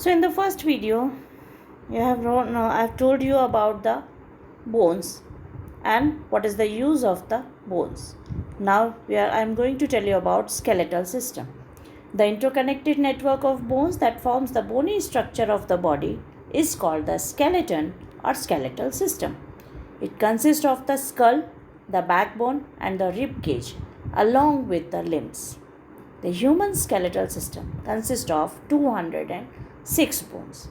So in the first video, I've told you about the bones and what is the use of the bones. Now I'm going to tell you about skeletal system. The interconnected network of bones that forms the bony structure of the body is called the skeleton or skeletal system. It consists of the skull, the backbone and the rib cage along with the limbs. The human skeletal system consists of 206 bones.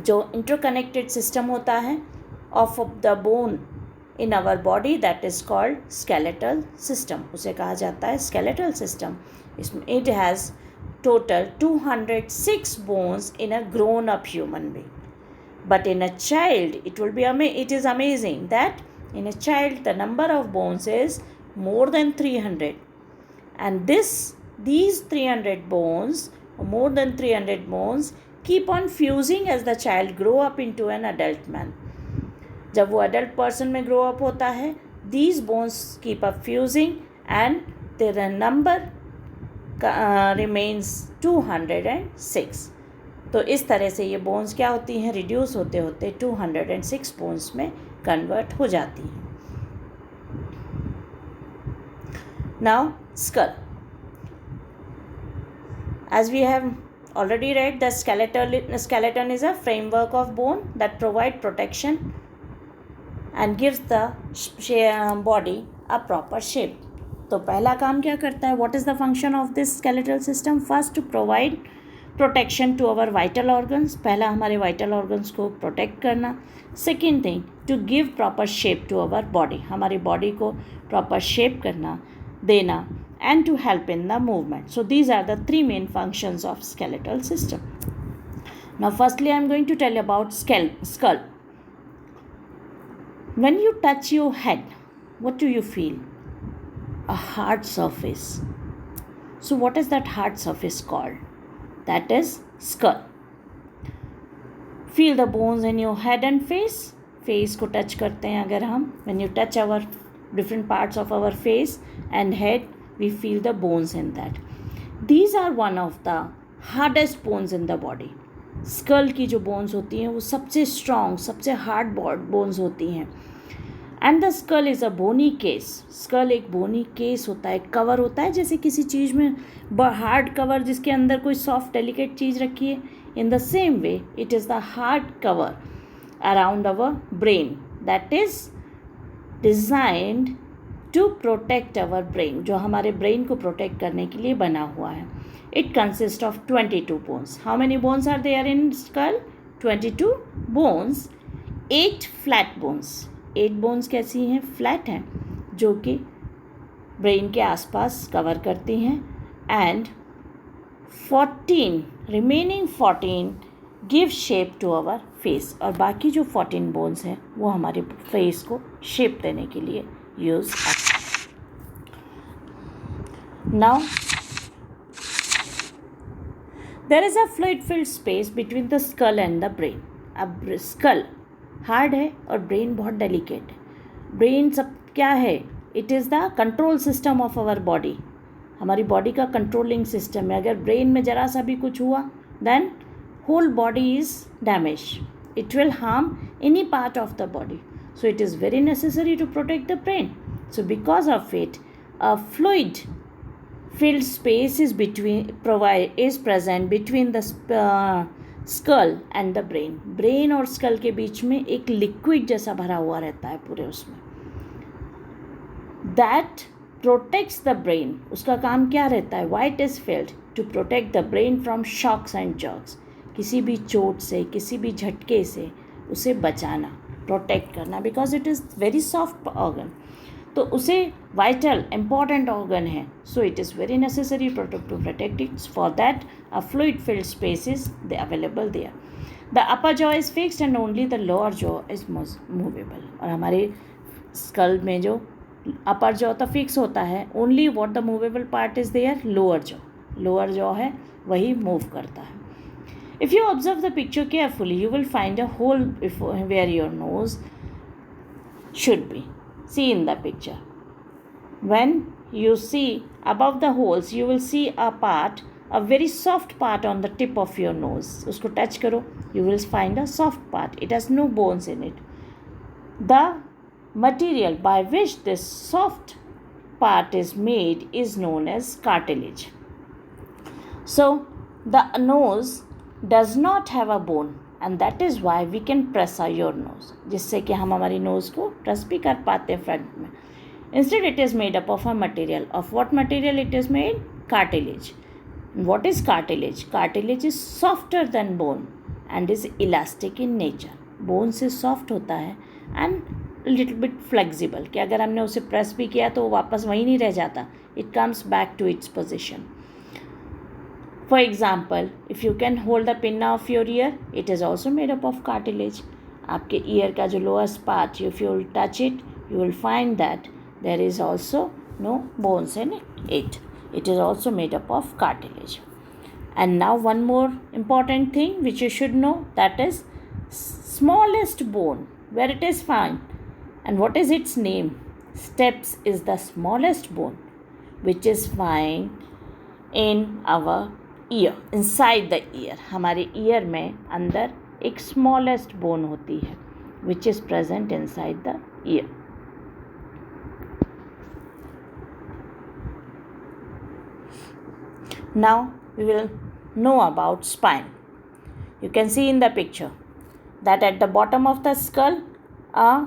जो interconnected system होता है of the bone in our body that is called skeletal system, उसे कहा जाता है skeletal system. इसमें it has total 206 bones in a grown up human being. But in a child, it is amazing that in a child the number of bones is more than 300, and these 300 bones, more than 300 bones, keep on fusing as the child grow up into an adult man. जब वो adult person में grow up होता है, these bones keep up fusing and their number remains 206. तो इस तरह से ये बोन्स क्या होती हैं, रिड्यूस होते होते 206 बोन्स में कन्वर्ट हो जाती हैं. Now skull. As we have already read, the skeleton is a framework of bone that provide protection and gives the body a proper shape. तो पहला काम क्या करता है, what is the function of this skeletal system? First, to provide protection to our vital organs. पहला हमारे vital organs को protect करना. Second thing, to give proper shape to our body. हमारी body को proper shape करना, देना, and to help in the movement. So these are the three main functions of skeletal system. Now firstly I am going to tell you about skull. When you touch your head, what do you feel? A hard surface. So what is that hard surface called? That is skull. Feel the bones in your head and face. Face को touch करते हैं अगर हम, when you touch our different parts of our face and head, we feel the bones in that. These are one of the hardest bones in the body. Skull की जो bones होती हैं वो सबसे strong, सबसे hard bones होती हैं. And the skull is a bony case. Skull एक bony case होता है, कवर होता है जैसे किसी चीज़ में हार्ड कवर जिसके अंदर कोई सॉफ्ट डेलिकेट चीज़ रखी है. In the same way, it is the hard cover around our brain that is designed to protect our brain, जो हमारे brain को protect करने के लिए बना हुआ है. It consists of 22 bones. How many bones are there in skull? 22 bones. 8 flat bones. 8 bones कैसी हैं? फ्लैट हैं, जो कि ब्रेन के आसपास कवर करती हैं. And 14 give shape to our face. और बाकी जो 14 बोन्स हैं वो हमारे फेस को शेप देने के लिए यूज़ आते हैं. Now there is a fluid filled space between the skull and the brain. अब स्कल हार्ड है और ब्रेन बहुत डेलिकेट है. ब्रेन सब क्या है? It is the control system of our body. हमारी बॉडी का कंट्रोलिंग सिस्टम है. अगर ब्रेन में ज़रा सा भी कुछ हुआ then whole body is damage. It will harm any part of the body. So it is very necessary to protect the brain. So because of it a fluid filled space is present between the skull and the brain. Brain और school के बीच में एक liquid जैसा भरा हुआ रहता है पूरे उसमें. That protects the brain. उसका काम क्या रहता है? Why it is filled? To protect the brain from shocks and jerks. किसी भी चोट से, किसी भी झटके से उसे बचाना, प्रोटेक्ट करना, because it is very soft organ. तो उसे वाइटल इम्पॉर्टेंट ऑर्गन है. So it is very necessary to protect it. For that a fluid filled space is available there. The upper jaw is fixed and only the lower jaw is movable. और हमारे school में जो अपर jaw तो fix होता है, only what the movable part is there, lower jaw. Lower jaw है वही move करता है. If you observe the picture carefully you will find a hole where your nose should be. See in the picture. When you see above the holes, you will see a part a very soft part on the tip of your nose. उसको touch करो, you will find a soft part. It has no bones in it. The material by which this soft part is made is known as cartilage. So the nose does not have a bone and that is why we can press your nose, जिससे कि हम हमारी nose को press भी कर पाते हैं front में. Instead it is made up of a material. Of what material it is made? Cartilage. What is cartilage? Cartilage is softer than bone and is elastic in nature. Bone से soft होता है and little bit flexible, कि अगर हमने उसे press भी किया तो वापस वहीं नहीं रह जाता. It comes back to its position. For example, if you can hold the pinna of your ear, it is also made up of cartilage. आपके ear का जो lowest part, if you will touch it, you will find that there is also no bones in it. It is also made up of cartilage. And now one more important thing which you should know, that is smallest bone, where it is found. And what is its name? Stapes is the smallest bone which is found in our ear, inside the ear. हमारे ear में अंदर एक smallest bone होती है which is present inside the ear. Now we will know about spine. You can see in the picture that at the bottom of the skull a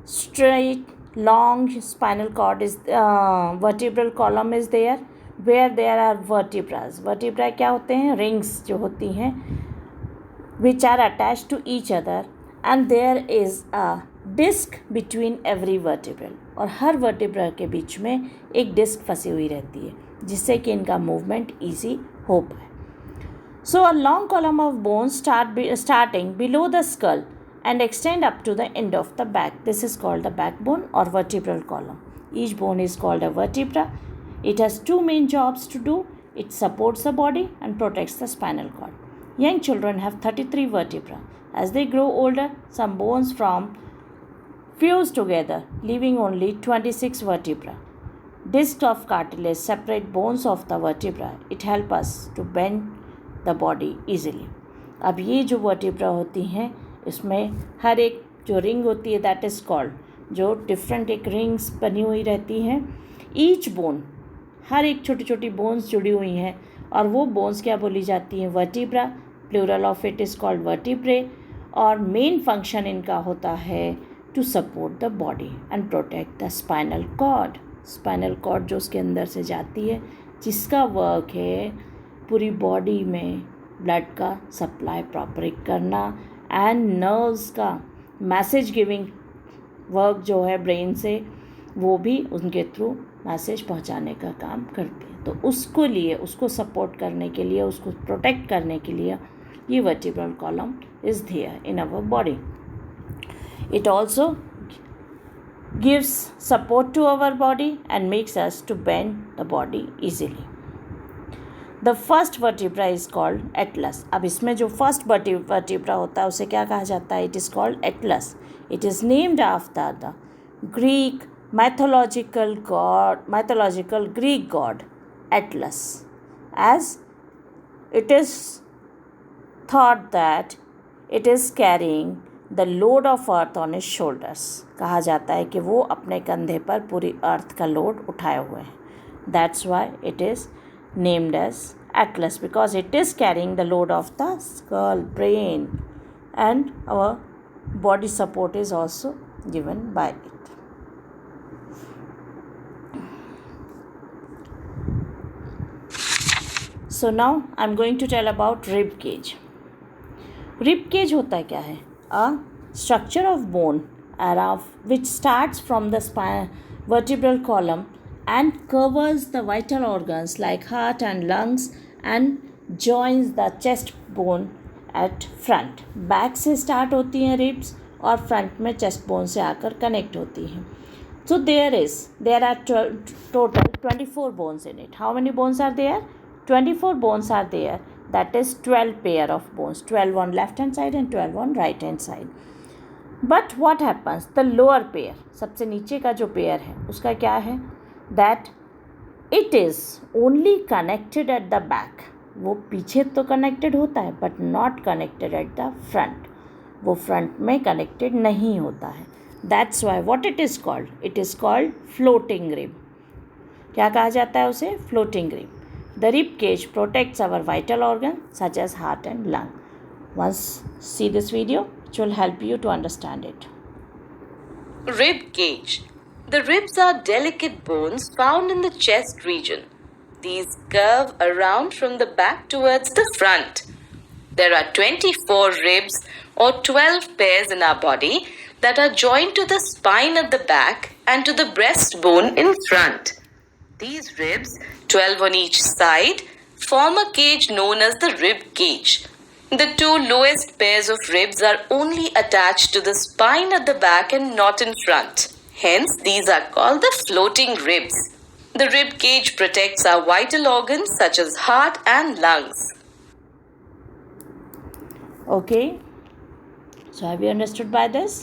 straight long spinal cord is vertebral column is there, where there are vertebras. Vertebra क्या होते हैं? Rings जो होती हैं which are attached to each other and there is a disc between every vertebral. और हर vertebra के बीच में एक disc फंसी हुई रहती है जिससे कि इनका movement easy हो पाए. So a long column of bones starting below the skull and extend up to the end of the back. This is called the backbone or vertebral column. Each bone is called a vertebra. It has two main jobs to do. It supports the body and protects the spinal cord. Young children have 33 vertebrae. As they grow older, some bones fuse together, leaving only 26 vertebrae. Discs of cartilage separate bones of the vertebra. It helps us to bend the body easily. अब ये जो vertebra होती हैं इसमें हर एक जो ring होती है that is called, जो डिफरेंट एक रिंग्स बनी हुई रहती हैं. ईच बोन, हर एक छोटी छोटी बोन्स जुड़ी हुई हैं और वो बोन्स क्या बोली जाती हैं? Vertebra. Plural of it is called vertebrae. और मेन फंक्शन इनका होता है to support the body and protect the spinal cord. Spinal cord जो उसके अंदर से जाती है, जिसका वर्क है पूरी बॉडी में ब्लड का सप्लाई प्रॉपर करना एंड नर्व्स का मैसेज गिविंग वर्क जो है ब्रेन से, वो भी उनके थ्रू मैसेज पहुंचाने का काम करती है. तो उसको लिए, उसको सपोर्ट करने के लिए, उसको प्रोटेक्ट करने के लिए ये vertebral column is there in our body. It also gives support to our body and makes us to bend the body easily. The first vertebra is called atlas. अब इसमें जो first vertebra होता है उसे क्या कहा जाता है? It is called atlas. It is named after the Greek mythological Greek god Atlas, as it is thought that it is carrying the load of earth on his shoulders. कहा जाता है कि वो अपने कंधे पर पूरी अर्थ का लोड उठाए हुए हैं. That's why it is named as Atlas, because it is carrying the load of the skull, brain, and our body support is also given by it. So now I'm going to tell about rib cage. Rib cage होता क्या है? A structure of bone which starts from the vertebral column and covers the vital organs like heart and lungs and joins the chest bone at front. Back से start होती हैं ribs और front में chest bone से आकर connect होती हैं. So there are total 24 bones in it. How many bones are there? 24 bones are there. That is 12 pair of bones, 12 on left hand side and 12 on right hand side. But what happens? The lower pair, सबसे नीचे का जो pair है उसका क्या है? That it is only connected at the back. वो पीछे तो कनेक्टेड होता है but not connected at the front. वो फ्रंट में कनेक्टेड नहीं होता है. That's why what it is called, it is called floating rib. क्या कहा जाता है उसे? Floating rib. The rib cage protects our vital organ such as heart and lung. Once see this video, it will help you to understand it. Rib cage. The ribs are delicate bones found in the chest region. These curve around from the back towards the front. There are 24 ribs or 12 pairs in our body that are joined to the spine at the back and to the breastbone in front. These ribs, 12 on each side, form a cage known as the rib cage. The two lowest pairs of ribs are only attached to the spine at the back and not in front. Hence, these are called the floating ribs. The rib cage protects our vital organs such as heart and lungs. Okay, so have you understood by this?